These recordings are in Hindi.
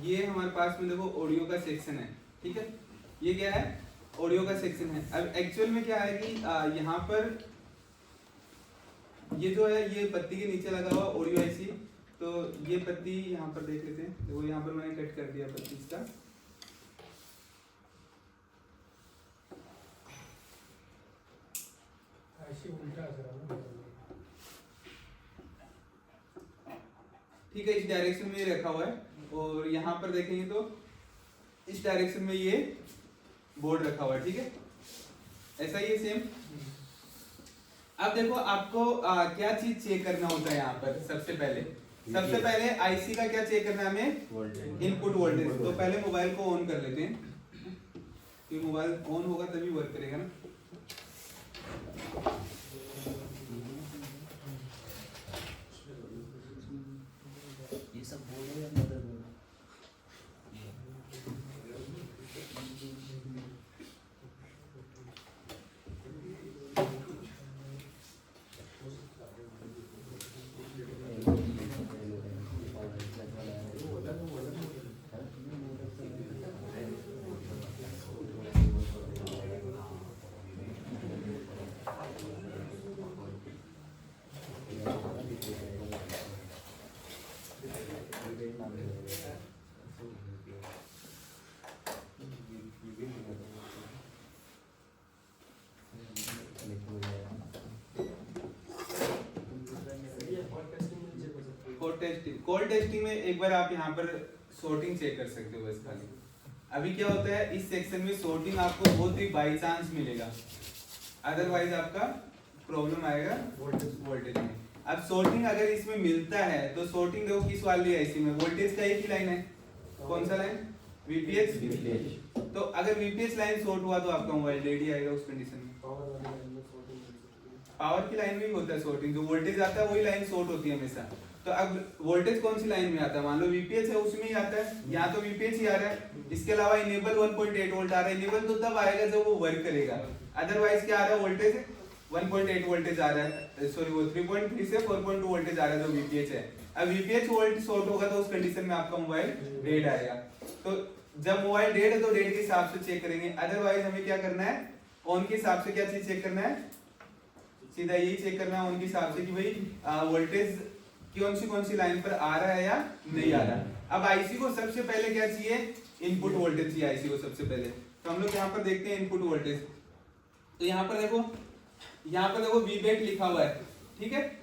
ये हमारे पास में देखो ऑडियो का सेक्शन है, ठीक है। ये क्या है, ऑडियो का सेक्शन है। अब एक्चुअल में क्या है कि यहाँ पर ये जो है ये पत्ती के नीचे लगा हुआ ऑडियो आईसी। तो ये पत्ती यहाँ पर देख लेते हैं, देखो यहाँ पर मैंने कट कर दिया पत्ती इसका। ठीक है, इस डायरेक्शन में ये रखा हुआ है और यहाँ पर देखेंगे तो इस डायरेक्शन में ये बोर्ड रखा हुआ है, ठीक है। ऐसा ही है सेम। अब देखो आपको क्या चीज चेक करना होता है यहाँ पर। सबसे पहले आईसी का क्या चेक करना है हमें, इनपुट वोल्टेज। तो पहले मोबाइल को ऑन कर लेते हैं, क्योंकि मोबाइल ऑन होगा तभी वर्क करेगा ना। ये सब बोर्ड है या मदरबोर्ड? कोड टेस्टिंग में एक बार आप यहाँ पर सॉर्टिंग चेक कर सकते हो बस खाली। अभी क्या होता है इस सेक्शन में सॉर्टिंग आपको बहुत ही बाई चांस मिलेगा, अदरवाइज आपका प्रॉब्लम आएगा वोल्टेज में। अब सॉर्टिंग अगर इसमें मिलता है तो सॉर्टिंग देखो किस वाली आईसी में, वोल्टेज का एक ही लाइन है, कौन सा लाइन, वीपीएच। तो अगर वीपीएच लाइन शॉर्ट हुआ तो आपका मोबाइल डेड ही आएगा उस कंडीशन में। पावर की लाइन में भी होता है सॉर्टिंग, जो वोल्टेज आता है वही लाइन शॉर्ट होती है हमेशा। तो अब वोल्टेज कौन सी लाइन में आता है, मान लो वीपीएच है उसमें ही आता है, यहाँ तो वीपीएच ही आ रहा है। इसके अलावा इनेबल 1.8 वोल्ट आ रहा है, इनेबल तो तब आएगा जब वो वर्क करेगा, अदरवाइज क्या आ रहा है वोल्टेज 1.8 वोल्टेज आ रहा है, सॉरी वो 3.3 से 4.2 वोल्टेज आ रहा है जो वीपीएच है। अब वीपीएच वोल्ट शॉर्ट होगा तो उस कंडीशन में आपका मोबाइल डेड आएगा। तो जब मोबाइल डेड है तो डेड के हिसाब से चेक करेंगे, अदरवाइज हमें क्या करना है, ऑन के हिसाब से क्या चीज चेक करना है, सीधा यही चेक करना है ऑन के हिसाब से कि भाई वोल्टेज कौन सी लाइन पर आ रहा है या नहीं आ रहा। अब आईसी को सबसे पहले क्या चाहिए, इनपुट वोल्टेज चाहिए आईसी को सबसे पहले। तो हम लोग यहाँ पर देखते हैं इनपुट वोल्टेज। तो यहाँ पर देखो वीबेट लिखा हुआ है, ठीक है।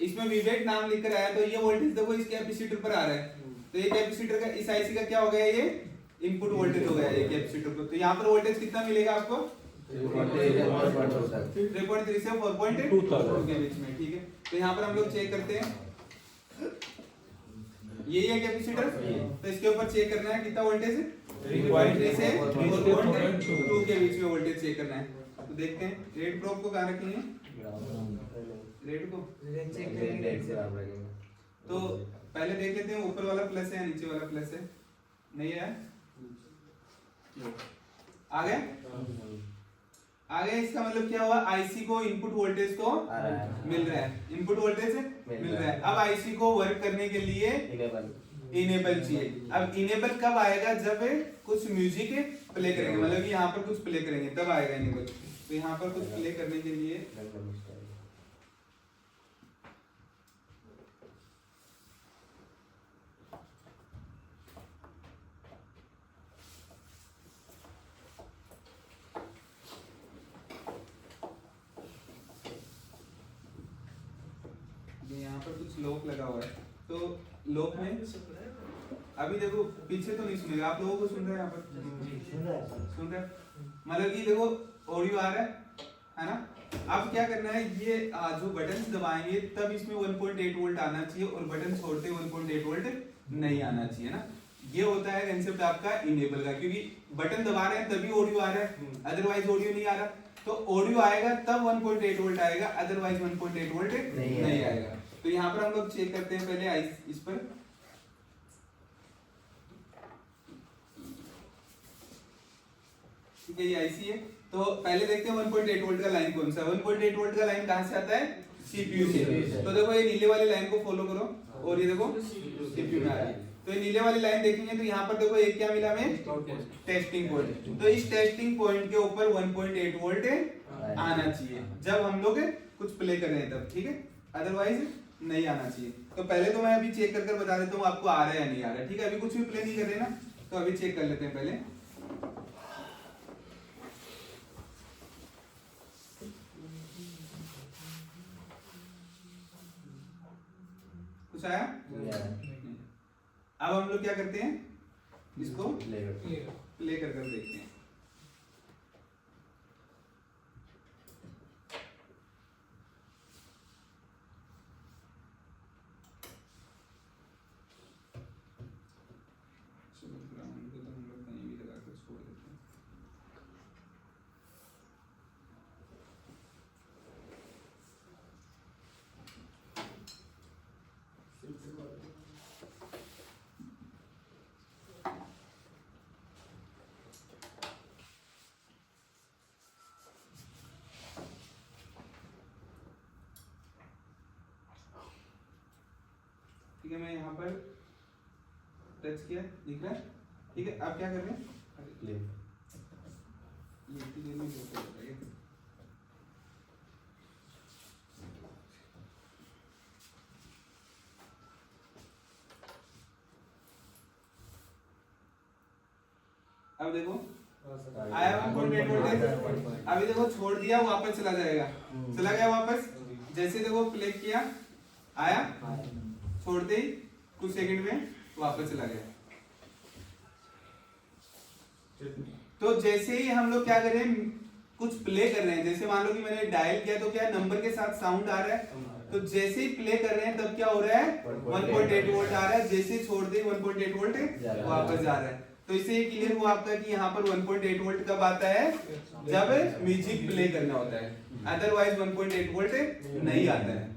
इसमें वीबेट नाम लिखकर आया, तो ये वोल्टेज देखो इस कैपेसिटर पर आ रहा है। तो ये कैपेसिटर का इस आईसी का क्या हो गया, ये इनपुट वोल्टेज हो गया ये कैपेसिटर को। तो यहाँ पर वोल्टेज कितना मिलेगा आपको, 3.3 से 4.2 के बीच में, ठीक है। तो यहाँ पर हम लोग चेक करते हैं, यही है कैपेसिटर। तो इसके ऊपर चेक करना है कितना वोल्टेज है, 3.3 से 4.2 के बीच में वोल्टेज चेक करना है। तो देखते हैं रेड प्रोब को कहाँ रखेंगे, रेड को तो पहले देख लेते हैं ऊपर वाला प्लस है या नीचे वाला प्लस है, नहीं है, आ गया। आगे इसका मतलब क्या हुआ, आईसी को इनपुट वोल्टेज तो मिल रहा है, इनपुट वोल्टेज मिल रहा है। अब आईसी को वर्क करने के लिए इनेबल चाहिए। अब इनेबल कब आएगा, जब कुछ म्यूजिक प्ले करेंगे, मतलब कि यहाँ पर कुछ प्ले करेंगे तब आएगा इनेबल। तो यहाँ पर कुछ प्ले करने के लिए यहाँ पर कुछ लॉक लगा हुआ है। तो लॉक में अभी देखो पीछे तो नहीं सुनेगा, आप लोगों को सुन रहे हैं, यहाँ पर सुन रहे हैं, मतलब कि देखो ऑडियो आ रहा है ना। अब क्या करना है, ये जो बटन दबाएंगे तब इसमें 1.8 वोल्ट आना चाहिए और बटन छोड़ते 1.8 वोल्ट नहीं आना चाहिए ना। ये होता है कंसेप्ट आपका इनेबल का, क्योंकि बटन दबा रहे हैं तभी ऑडियो आ रहा है, अदरवाइज ऑडियो नहीं आ रहा। तो ऑडियो आएगा तब 1.8 वोल्ट आएगा, अदरवाइज 1.8 वोल्ट नहीं आएगा। तो यहाँ पर हम लोग चेक करते हैं पहले इस पर, ठीक है, ये आईसी है। तो पहले देखते हैं 1.8 वोल्ट का लाइन कौन सा है। 1.8 वोल्ट का लाइन कहाँ से आता है, सीपीयू से। तो देखो ये नीले वाले लाइन को फॉलो करो और ये देखो सीपीयू में आ रहा है। तो ये नीले वाली लाइन देखेंगे तो यहाँ पर देखो एक क्या मिला हमें, टेस्टिंग पॉइंट। तो इस टेस्टिंग पॉइंट के ऊपर 1.8 वोल्ट आना चाहिए जब हम लोग कुछ प्ले कर रहे हैं तब, ठीक है, अदरवाइज नहीं आना चाहिए। तो पहले तो मैं अभी चेक कर बता देता हूँ आपको आ रहा है या नहीं आ रहा है, ठीक है। अभी कुछ भी प्ले नहीं कर रहे ना, तो अभी चेक कर लेते हैं पहले। कुछ आया? अब हम लोग क्या करते हैं, इसको प्ले कर देखते हैं। ग्राउंड को तो हम लोग कहीं भी लगा कर छोड़ देते हैं। ठीक है, मैं यहाँ पर टच किया, दिख रहा है, ठीक है। आप क्या कर रहे हैं, ये इतनी देर में जो कर रहे हैं। अब देखो आया 1.8 वोल्ट, अभी देखो छोड़ दिया वापस चला जाएगा, चला गया वापस। जैसे देखो प्ले किया आया, छोड़ते ही कुछ सेकंड में वापस चला गया। तो जैसे ही हम लोग क्या कर रहे हैं, कुछ प्ले कर रहे हैं, जैसे मान लो कि मैंने डायल किया तो क्या नंबर के साथ साउंड आ रहा है, तो जैसे ही प्ले कर रहे हैं तब क्या हो रहा है, 1.8 वोल्ट आ रहा है। जैसे ही छोड़ दे 1.8 वोल्ट वापस जा रहा है। तो इससे ये क्लियर हुआ आपका कि यहाँ पर 1.8 वोल्ट कब आता है, जब म्यूजिक प्ले करना होता है, अदरवाइज 1.8 वोल्ट नहीं आता है।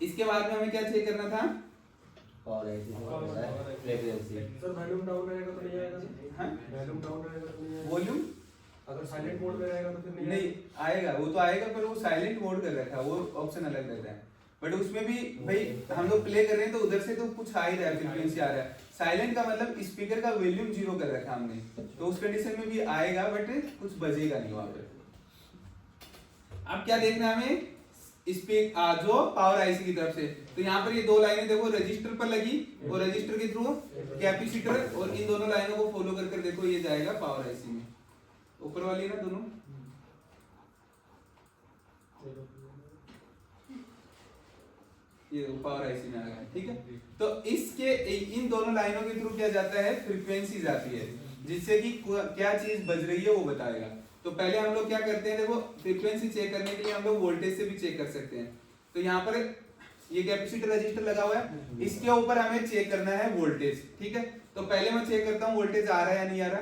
इसके बाद में हमें क्या चेक करना था, और फ्रीक्वेंसी सर वॉल्यूम डाउन रहेगा तो नहीं आएगा, हाँ वॉल्यूम डाउन रहेगा तो नहीं आएगा, वॉल्यूम अगर साइलेंट मोड में रहेगा तो फिर नहीं आएगा, वो तो आएगा पर वो साइलेंट मोड कर रखा है, वो ऑप्शन अलग रहता है। बट उसमें भी भाई हम लोग प्ले कर रहे हैं तो उधर से तो कुछ आ ही रहा है, फ्रीक्वेंसी आ रहा है। साइलेंट का मतलब स्पीकर का वॉल्यूम 0 कर रखा है हमने, तो उस कंडीशन में भी आएगा बट कुछ बजेगा नहीं वहां पे। अब क्या देखना है हमें, जो पावर आईसी की तरफ से, तो यहाँ पर ये दो लाइनें देखो रजिस्टर पर लगी और रजिस्टर के थ्रू कैपेसिटर, और इन दोनों लाइनों को फॉलो कर देखो ये जाएगा पावर आईसी में, ऊपर वाली ना दोनों, ये पावर आईसी में आ गया, ठीक है। तो इसके इन दोनों लाइनों के थ्रू क्या जाता है, फ्रीक्वेंसी जाती है, जिससे कि क्या चीज बज रही है वो बताएगा। तो पहले हम लोग क्या करते हैं, देखो फ्रीक्वेंसी चेक करने के लिए हम लोग वोल्टेज से भी चेक कर सकते हैं। तो यहाँ पर ये कैपेसिटर रजिस्टर लगा हुआ है, इसके ऊपर हमें चेक करना है वोल्टेज, ठीक है। तो पहले मैं चेक करता हूँ वोल्टेज आ रहा है या नहीं आ रहा,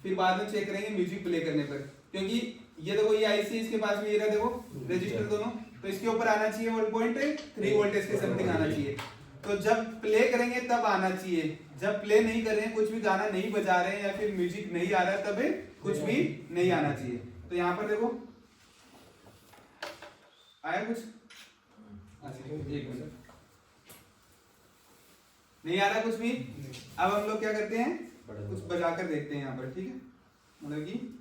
फिर बाद में चेक करेंगे म्यूजिक प्ले करने पर, क्योंकि ये देखो ये आईसी इसके पास में ये रहा देखो रजिस्टर दोनों, तो इसके ऊपर आना चाहिए 1.3 वोल्टेज के समथिंग आना चाहिए। तो जब प्ले करेंगे तब आना चाहिए, जब प्ले नहीं कर रहे हैं, कुछ भी गाना नहीं बजा रहे हैं या फिर म्यूजिक नहीं आ रहा है, तब कुछ भी नहीं आना चाहिए। तो यहाँ पर देखो आया कुछ, एक मिनट, नहीं आ रहा कुछ भी। अब हम लोग क्या करते हैं, कुछ बजा कर देखते हैं यहाँ पर, ठीक है, मतलब कि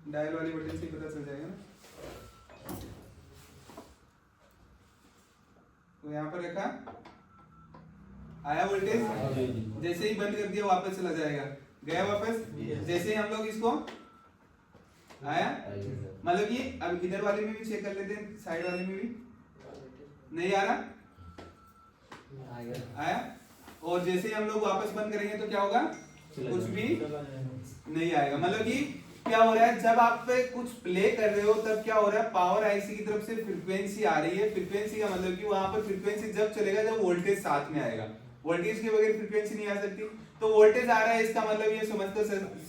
डायल वाली बटन से पता चल जाएगा ना। तो यहाँ पर रखा, आया वोल्टेज, जैसे ही बंद कर दिया वापस चला जाएगा, गया वापस। जैसे ही हम लोग इसको आया, मतलब कि अब इधर वाले में भी चेक कर लेते हैं, साइड वाले में भी नहीं आ रहा, आया। और जैसे ही हम लोग वापस बंद करेंगे तो क्या होगा, कुछ भी नहीं आएगा। मतलब कि क्या हो रहा है, जब आप कुछ प्ले कर रहे हो तब क्या हो रहा है, पावर आईसी की तरफ से फ्रीक्वेंसी आ रही है। फ्रीक्वेंसी का मतलब कि वहां पर फ्रीक्वेंसी जब चलेगा जब वोल्टेज साथ में आएगा, वोल्टेज के बगैर फ्रीक्वेंसी नहीं आ सकती। तो वोल्टेज आ रहा है, इसका मतलब ये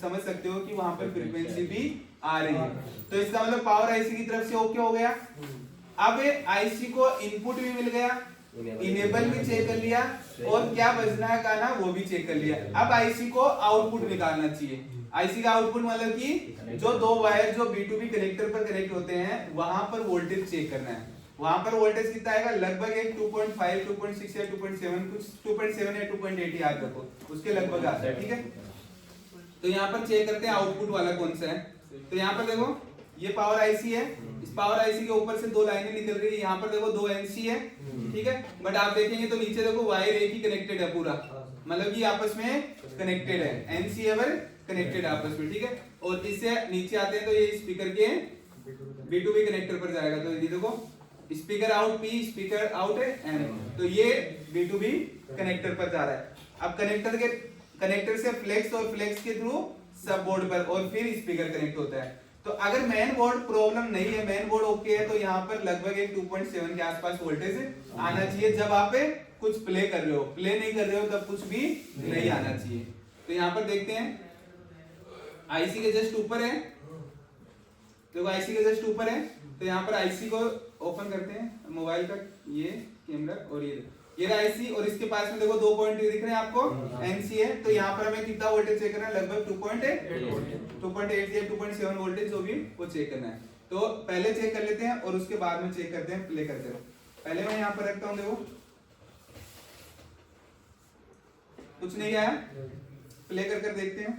समझ सकते हो कि वहां पर फ्रीक्वेंसी भी आ रही है। तो इसका मतलब पावर आईसी की तरफ से ओके हो गया। अब आईसी को इनपुट भी मिल गया, इनेबल भी चेक कर लिया, और क्या बजना है गाना वो भी चेक कर लिया। अब आईसी को आउटपुट निकालना चाहिए। आईसी का आउटपुट मतलब कि जो दो वायर जो B2B कनेक्टर पर कनेक्ट होते हैं वहां पर वोल्टेज चेक करना है। वहां पर वोल्टेज कितना आएगा, लगभग एक 2.5, 2.6 या 2.7, कुछ 2.7 या 2.8 याद रखो, उसके लगभग आता है, ठीक है। तो यहाँ पर चेक करते हैं आउटपुट वाला कौन सा है। तो यहाँ पर देखो ये पावर आईसी है, इस पावर आईसी के ऊपर से दो लाइनें निकल रही है, यहाँ पर देखो दो एनसी है, ठीक है। बट आप देखेंगे तो नीचे देखो वायर एक ही कनेक्टेड है पूरा, मतलब कि आपस में कनेक्टेड है, एनसी एवर कनेक्टेड आपस में, ठीक है। और इससे नीचे आते हैं तो ये स्पीकर के B2B कनेक्टर पर जाएगा। तो ये देखो speaker out P, speaker out है N, तो ये B2B कनेक्टर पर जा रहा है। अब कनेक्टर से फ्लेक्स और फ्लेक्स के थ्रू सब बोर्ड पर और फिर स्पीकर कनेक्ट होता है। तो अगर मेन बोर्ड प्रॉब्लम नहीं है, मेन बोर्ड ओके है, तो यहाँ पर लगभग एक 2.7 के आसपास वोल्टेज आना चाहिए जब आप कुछ प्ले कर रहे हो। प्ले नहीं कर रहे हो तब कुछ भी नहीं आना चाहिए। तो यहाँ पर देखते हैं आईसी के जस्ट ऊपर है, देखो आईसी के जस्ट ऊपर है। तो यहाँ पर आईसी को ओपन करते हैं, मोबाइल का ये कैमरा, और ये आईसी, और इसके पास में देखो 2 पॉइंट दिख रहे हैं आपको, एनसी है। तो यहाँ पर हमें कितना वोल्टेज चेक करना है, लगभग 2.8 या 2.7 वोल्टेज जो भी वो चेक करना है। तो पहले चेक कर लेते हैं और उसके बाद में चेक करते हैं प्ले करते हैं। पहले मैं यहाँ पर रखता हूँ, देखो कुछ नहीं आया, प्ले कर देखते हैं।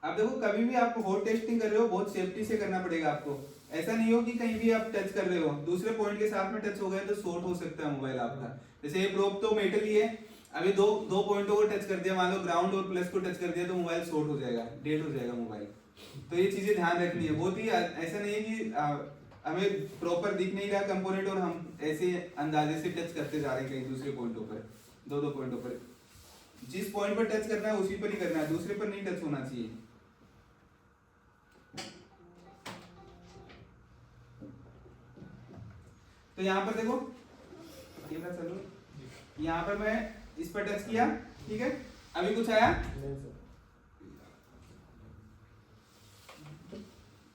अब देखो कभी भी आप होट टेस्टिंग कर रहे हो बहुत सेफ्टी से करना पड़ेगा आपको। ऐसा नहीं हो कि कहीं भी आप टच कर रहे हो दूसरे पॉइंट के साथ में टच हो गए तो शॉर्ट हो सकता है मोबाइल आपका। जैसे ये प्रोब तो मेटल ही है, अभी दो पॉइंटों को टच कर दिया, मान लो ग्राउंड और प्लस को टच कर दिया तो मोबाइल शॉर्ट हो जाएगा, डेड हो जाएगा मोबाइल। तो ये चीजें ध्यान रखनी है। बहुत ही ऐसा नहीं है कि हमें प्रॉपर दिख नहीं रहा कंपोनेंट और हम ऐसे अंदाजे से टच करते जा रहे हैं कहीं दूसरे पॉइंटों पर, दो पॉइंटों पर। जिस पॉइंट पर टच करना है उसी पर ही करना है, दूसरे पर नहीं टच होना चाहिए। तो यहाँ पर देखो कैमरा चालू, यहाँ पर मैं इस पर टच किया, ठीक है। अभी कुछ आया,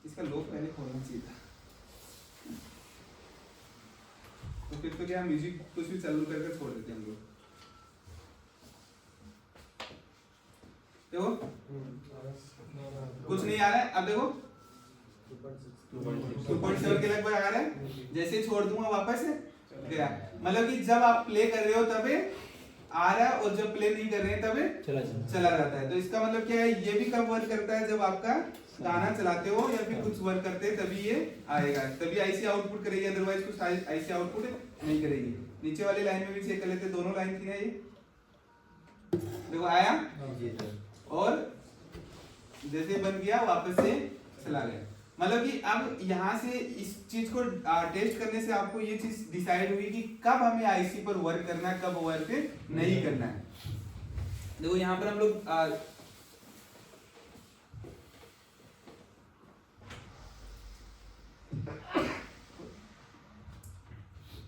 इसका लॉक पहले खोलना चाहिए था। तो फिर तो क्या म्यूजिक कुछ भी चालू करके छोड़ देते हैं हम लोग। देखो कुछ नहीं आ रहा है। अब देखो 2.7 के लगभग आ रहा है, जैसे छोड़ दूंगा वापस गया। मतलब कि जब आप प्ले कर रहे हो तब आ रहा है और जब प्ले नहीं कर रहे हैं तब चला जाता है। तो इसका मतलब क्या है, ये भी कब वर्क करता है, जब आपका गाना चलाते हो या फिर कुछ वर्क करते हैं तभी ये आएगा, तभी आईसी आउटपुट करेगी, अदरवाइज कुछ आईसी आउटपुट नहीं करेगी। नीचे वाली लाइन में भी चेक कर लेते, दोनों लाइन थी ना ये, देखो आया और जैसे बन गया वापस से चला गया। मतलब कि अब यहाँ से इस चीज को टेस्ट करने से आपको ये चीज डिसाइड हुई कि कब हमें आईसी पर वर्क करना है, कब वर्क नहीं करना है। देखो यहाँ पर हम लोग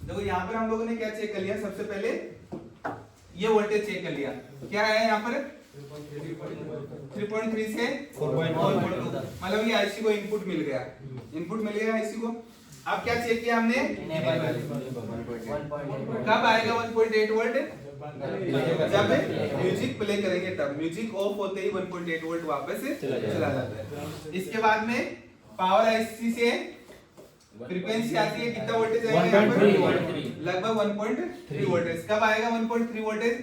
देखो यहाँ पर हम लोगों ने क्या चेक कर लिया, सबसे पहले ये वोल्टेज चेक कर लिया। क्या है यहाँ पर 3.3 से 4.2, मतलब ये आईसी को इनपुट मिल गया, आईसी को। अब क्या चेक किया हमने, कब आएगा 1.8 वोल्ट, जब म्यूजिक प्ले करेंगे तब। म्यूजिक ऑफ होते ही 1.8 वोल्ट वापस चला जाता है। इसके बाद में पावर आईसी से फ्रीक्वेंसी आती है, कितना वोल्टेज आएगा, लगभग 1.3 वोल्टेज। कब आएगा 1.3 वोल्टेज,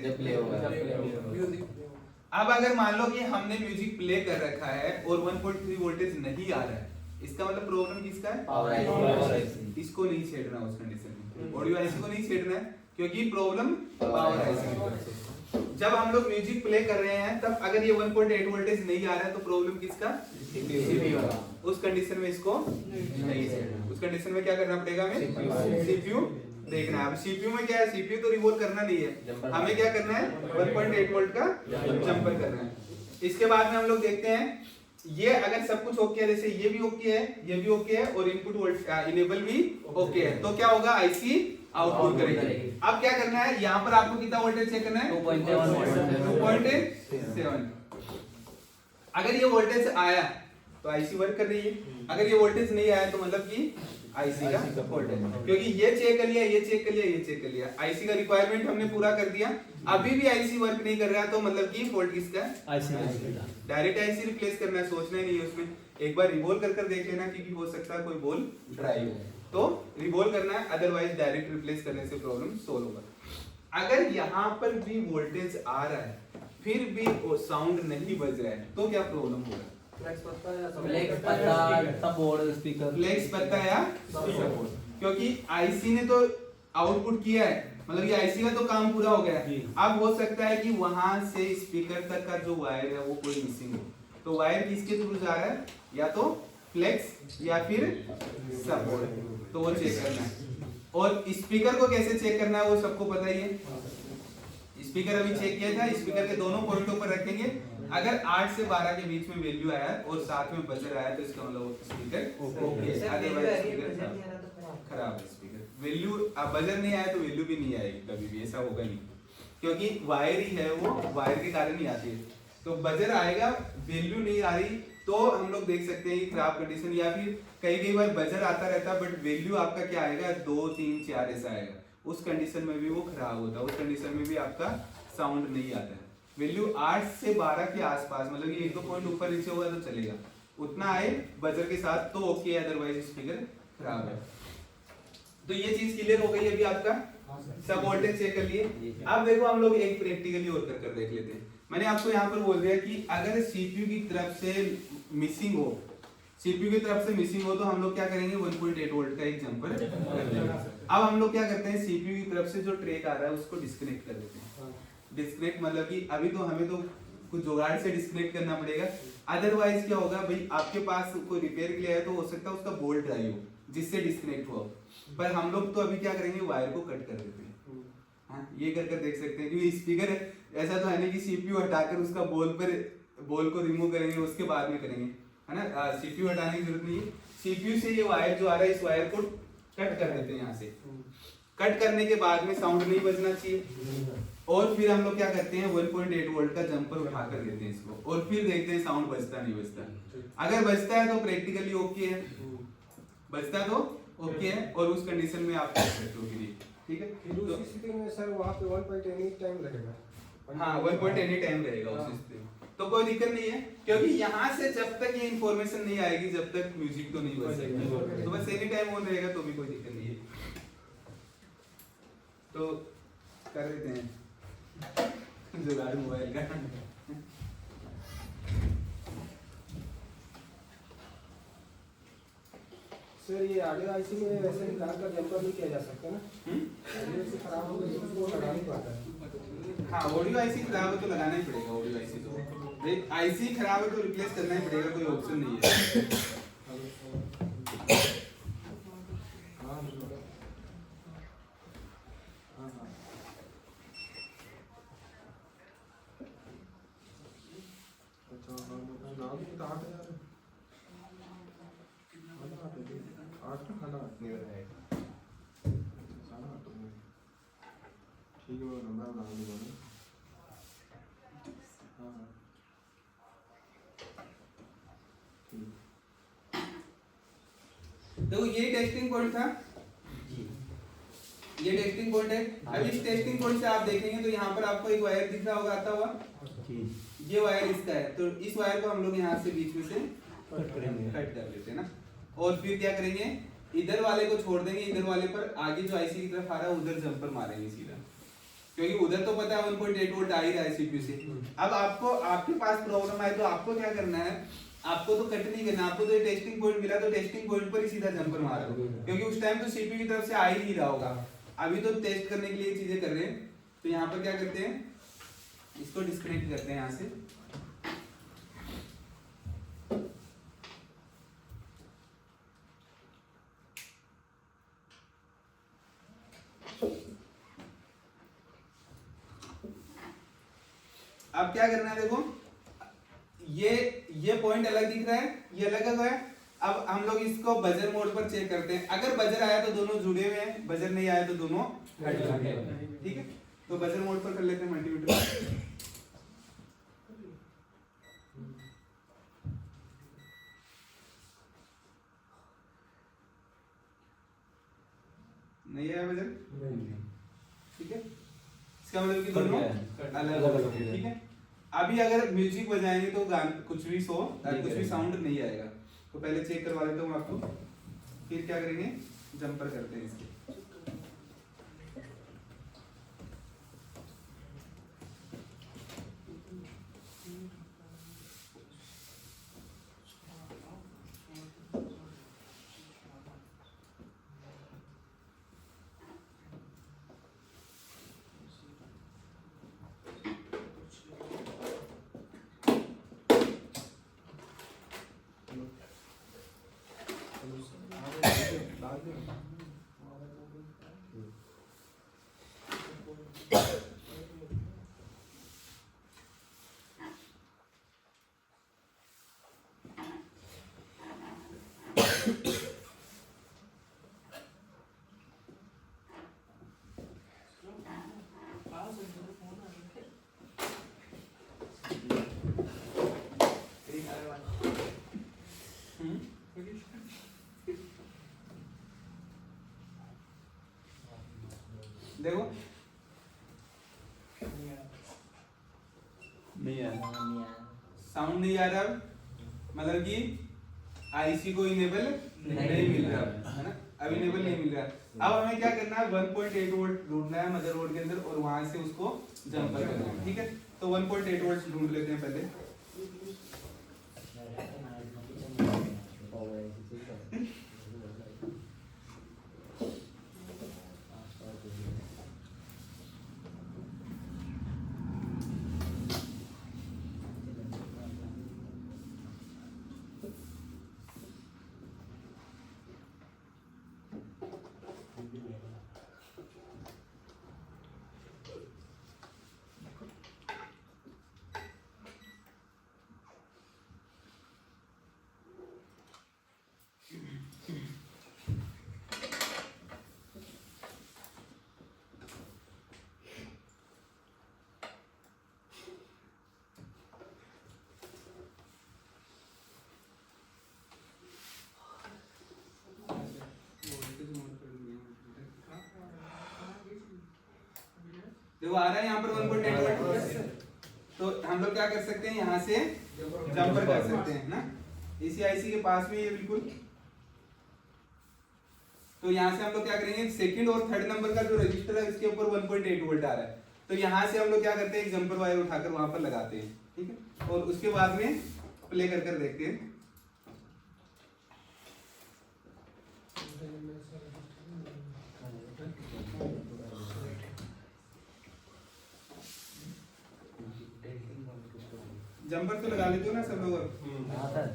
अब अगर मान लो कि हमने म्यूजिक प्ले कर रखा है और 1.3 वोल्टेज नहीं आ रहा है, इसका मतलब प्रॉब्लम किसका है, पावर आईसी। इसको नहीं छेड़ना उस कंडीशन में, ऑडियो आईसी को नहीं छेड़ना है, क्योंकि प्रॉब्लम पावर आईसी। जब हम लोग म्यूजिक प्ले कर रहे हैं तब अगर ये 1.8 वोल्टेज नहीं आ रहा है तो प्रॉब्लम किसका, सीपीयू का। उस कंडीशन में इसको नहीं छेड़ना, उस कंडीशन में क्या करना पड़ेगा, हमें सीपीयू देखना है। अब सीपीयू में क्या है, सीपीयू तो रिवॉल्व करना नहीं है, हमें क्या करना है 1.8 वोल्ट का जंपर करना है। इसके बाद में हम लोग देखते हैं ये अगर सब कुछ ओके है, जैसे ये भी ओके है, ये भी ओके है और इनपुट वोल्ट इनेबल भी ओके है, तो क्या होगा, आईसी आउटपुट करेगी। अब क्या करना है, यहाँ पर आपको कितना वोल्टेज चेक करना है, 2.7। अगर ये वोल्टेज आया तो आईसी वर्क कर रही है, अगर ये वोल्टेज नहीं आया तो मतलब कि आईसी का फॉल्ट है, क्योंकि ये चेक कर लिया, ये चेक कर लिया, ये चेक कर लिया, आईसी का रिक्वायरमेंट हमने पूरा कर दिया। अभी भी आईसी वर्क नहीं कर रहा तो मतलब कि फॉल्ट किसका है, आईसी का। डायरेक्ट आईसी रिप्लेस करना है, सोचना ही नहीं है उसमें, एक बार रिवॉल्व कर देख लेना, क्योंकि हो सकता है कोई बोल ड्राइव है। तो रिवॉल्व करना है, अदरवाइज डायरेक्ट रिप्लेस करने से प्रॉब्लम सोल्व होगा। अगर यहाँ पर भी वोल्टेज आ रहा है फिर भी साउंड नहीं बज रहा है तो क्या प्रॉब्लम होगा? फ्लेक्स पत्ता या फ्लेक्स पत्ता सपोर्ट स्पीकर फ्लेक्स पत्ता या सपोर्ट, क्योंकि आईसी ने तो आउटपुट किया है, मतलब ये आईसी का तो काम पूरा हो गया है। अब हो सकता है कि वहां से स्पीकर तक का जो वायर है वो कोई मिसिंग हो, तो वायर किसके थ्रू जा रहा है? या तो फ्लेक्स या फिर सपोर्ट, तो वो चेक करना है। और स्पीकर को कैसे चेक करना है वो सबको पता ही है। स्पीकर अभी चेक किया था, स्पीकर के दोनों पॉइंटों पर रखेंगे, अगर 8 से 12 के बीच में वैल्यू आया और साथ में बजर आया तो इसका मतलब स्पीकर ओके है, अदरवाइज स्पीकर खराब है। स्पीकर वैल्यू अब बजर नहीं आया तो वैल्यू भी नहीं आएगी, कभी भी ऐसा होगा नहीं, क्योंकि वायर ही है, वो वायर के कारण ही आती है। तो बजर आएगा, वैल्यू नहीं आ रही तो हम लोग देख सकते हैं कि खराब कंडीशन, या फिर कई बार बजर आता रहता है बट वैल्यू आपका क्या आएगा 2 3 4 ऐसा आएगा, उस कंडीशन में भी वो खराब होता है, उस कंडीशन में भी आपका साउंड नहीं आता है। वैल्यू 8 से 12 के आसपास, मतलब ये 1-2 पॉइंट ऊपर नीचे होगा तो चलेगा, उतना आए बजर के साथ तो ओके है, अदरवाइज स्पीकर खराब है। तो ये चीज क्लियर हो गई अभी आपका, सब वोल्टेज चेक कर लिए। अब देखो हम लोग एक प्रैक्टिकली और कर देख लेते हैं। मैंने आपको यहाँ पर बोल दिया कि अगर सीपीयू की तरफ से मिसिंग हो, सीपीयू की तरफ से मिसिंग हो तो हम लोग क्या करेंगे 1.8 वोल्ट का एक जंपर कर देंगे। अब हम लोग क्या करते हैं, सीपीयू की तरफ से जो ट्रैक आ रहा है उसको डिस्कनेक्ट कर देते हैं। डिस्कनेक्ट मतलब कि अभी तो हमें तो कुछ जुगाड़ से डिस्कनेक्ट करना पड़ेगा, अदरवाइज क्या होगा भाई, आपके पास कोई रिपेयर के लिए है तो हो सकता है उसका बोल्ट ड्राई हो जिससे डिस्कनेक्ट हुआ, पर हम लोग तो अभी क्या करेंगे वायर को कट कर देते हैं। हाँ, ये कर देख सकते हैं, क्योंकि स्पीकर ऐसा तो है नहीं कि सीपीयू हटाकर उसका बोल को रिमूव करेंगे उसके बाद में करेंगे, है ना। सीपीयू हटाने की जरूरत नहीं है, सीपीयू से ये वायर जो आ रहा है इस वायर को कट कर देते हैं यहाँ से। कट करने के बाद में साउंड नहीं बजना चाहिए, और फिर हम लोग क्या करते हैं 1.8 वोल्ट का जंपर उठा कर देते हैं इसको, और फिर देखते हैं साउंड बजता नहीं बजता। अगर बजता है तो प्रैक्टिकली ओके है, बजता है तो ओके है, और उस कंडीशन में आप कर सकते हो फिर, ठीक है। फिर उस स्थिति में सर वहाँ पे 1.8 एनी टाइम लगेगा। हाँ 1.8 एनी टाइम रहेगा उस स्थिति में, तो कोई दिक्कत नहीं है, क्योंकि यहाँ से जब तक ये इन्फॉर्मेशन नहीं आएगी जब तक म्यूजिक तो नहीं बज सकती, तो बस एनी टाइम ऑन रहेगा तो भी कोई दिक्कत नहीं है। तो कर देते हैं जुगाड़ मोबाइल का। सर ये ऑडियो आईसी में वैसे निकाल कर जंपर नहीं किया जा सकता ना? ऑडियो से खराब हो गई तो उसको लगा नहीं पाता है। हाँ ऑडियो आईसी खराब है तो लगाना ही पड़ेगा, ऑडियो आईसी तो आईसी खराब है तो रिप्लेस करना ही पड़ेगा, कोई ऑप्शन नहीं है। ठीक है वो नंबर बना दूंगा ना। हाँ देखो ये टेस्टिंग पॉइंट था, ये टेस्टिंग पॉइंट है। अब इस टेस्टिंग पॉइंट से आप देखेंगे तो यहाँ पर आपको एक वायर दिख रहा होगा आता हुआ, ये वायर इसका है, तो इस वायर को हम लोग यहाँ से बीच में से कट कर लेते हैं ना, और फिर क्या करेंगे इधर वाले को छोड़ देंगे, इधर वाले पर आगे जो आईसी की तरफ आ रहा है उधर जंपर मारेंगे सीधा, क्योंकि उधर तो पता है 1.8 वोल्ट आ ही रहा है सीपीयू से। अब आपको आपके पास प्रॉब्लम आए तो आपको क्या करना है, आपको तो कट नहीं करना, आपको तो टेस्टिंग पॉइंट मिला तो टेस्टिंग पॉइंट पर ही सीधा जंपर मारो, क्योंकि उस टाइम तो सीपीयू की तरफ से आ ही नहीं रहा होगा। अभी तो टेस्ट करने के लिए चीजें कर रहे हैं, तो यहाँ पर क्या करते हैं इसको डिस्कनेक्ट करते हैं यहाँ से। अब क्या करना है, देखो ये पॉइंट अलग दिख रहा है, ये अलग है। अब हम लोग इसको बजर मोड पर चेक करते हैं, अगर बजर आया तो दोनों जुड़े हुए हैं, बजर नहीं आया तो दोनों हट गए, ठीक है। तो बजर मोड पर कर लेते हैं मल्टीमीटर। नहीं आया बजर, ठीक है, इसका मतलब कि दोनों अलग, ठीक है। अभी अगर म्यूजिक बजाएंगे तो कुछ भी साउंड नहीं आएगा, तो पहले चेक करवा देता हूँ आपको, फिर क्या करेंगे जंपर करते हैं इसके। देखो नहीं आ रहा, साउंड नहीं आ रहा, मतलब कि आईसी को इनेबल नहीं मिल रहा है ना, अब इनेबल नहीं मिल रहा। अब हमें क्या करना है, 1.8 वोल्ट ढूंढना है मदरबोर्ड के अंदर और वहां से उसको जंपर करना है। ठीक है, तो 1.8 वोल्ट ढूंढ लेते हैं पहले। देखो आ रहा है यहाँ पर 1.8 वोल्ट, तो हम लोग क्या कर सकते हैं, यहाँ से जंपर कर सकते हैं ना, इसी आईसी के पास में ये बिल्कुल। तो यहाँ से हम लोग क्या करेंगे, सेकंड और थर्ड नंबर का जो रजिस्टर है इसके ऊपर 1.8 वोल्ट आ रहा है, तो यहाँ से हम लोग क्या करते हैं, एक जंपर वायर उठाकर वहां पर लगाते हैं। ठीक है, और उसके बाद में प्ले कर कर देखते हैं। जंपर तो लगा लेते हो ना सब लोग। हाँ सर।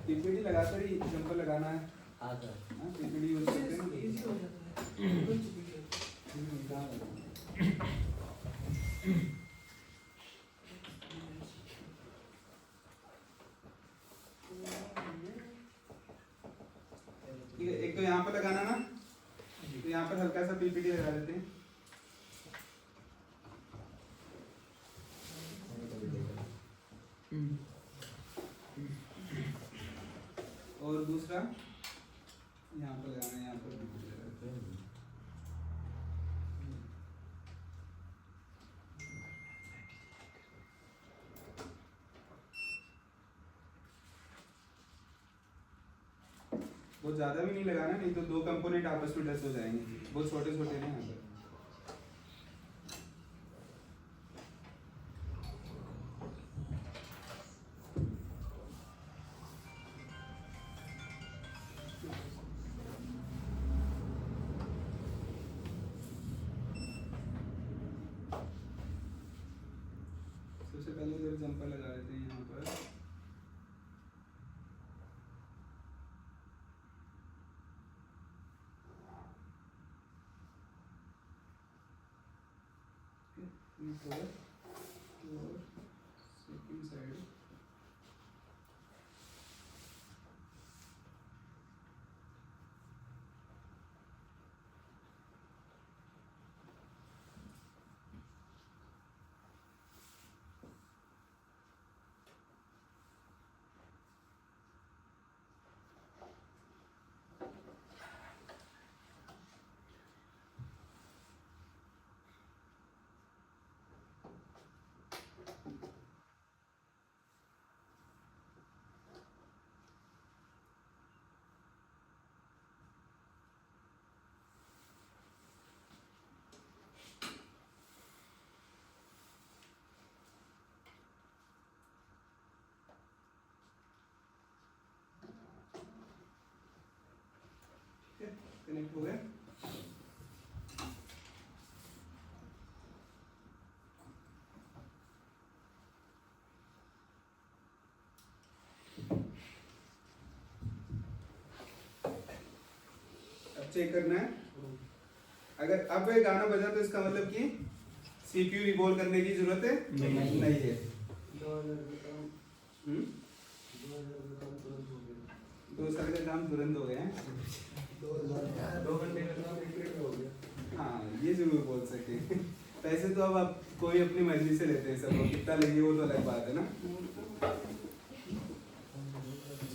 पीपीडी लगाकर ही जंपर लगाना है। हाँ सर। हाँ, पीपीडी यूज करते हैं। ठीक है, एक तो यहाँ पर लगाना ना, तो यहाँ पर हल्का सा पीपीडी लगा देते हैं। और दूसरा यहाँ पर लगाना है, यहाँ पर PPT लगाते हैं। बहुत ज्यादा भी नहीं लगाना, नहीं तो दो कंपोनेंट आपस में टच हो जाएंगे, बहुत छोटे छोटे हैं यहाँ पर। सबसे पहले इधर जंपर लगा देते हैं यहाँ पर। और सेकंड साइड कनेक्ट हो गया। अब चेक करना है, अगर अब ये गाना बजा तो इसका मतलब कि सीपीयू रिकॉल करने की जरूरत है नहीं है। 2000 रुपये काम, हम्म? 2000 रुपये काम तुरंत हो गया। 2 साल का काम तुरंत हो गया है। 2 घंटे का काम 1 मिनट में हो गया। हाँ, ये जरूर बोल सकते हैं। पैसे तो अब आप कोई अपनी मर्जी से लेते हैं, सब लोग कितना लेंगे वो तो अलग बात है ना।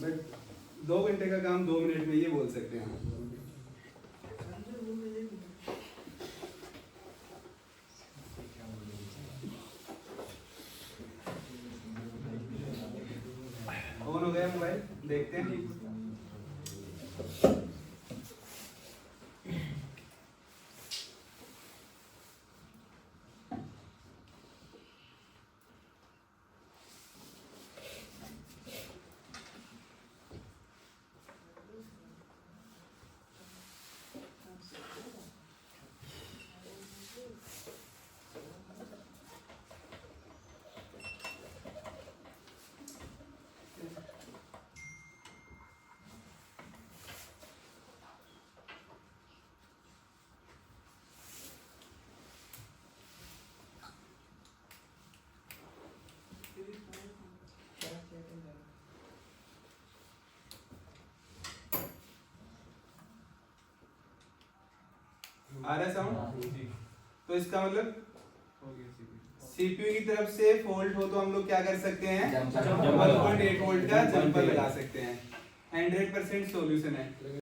बट 2 घंटे का काम 2 मिनट में, ये बोल सकते हैं। ऑन हो गया मोबाइल, देखते हैं। आ रहा है साउंड? तो इसका मतलब सीपीयू की तरफ से फॉल्ट हो तो हम लोग क्या कर सकते हैं, जंपर। 1.8 वोल्ट का जंपर लगा सकते हैं। 100% सॉल्यूशन है।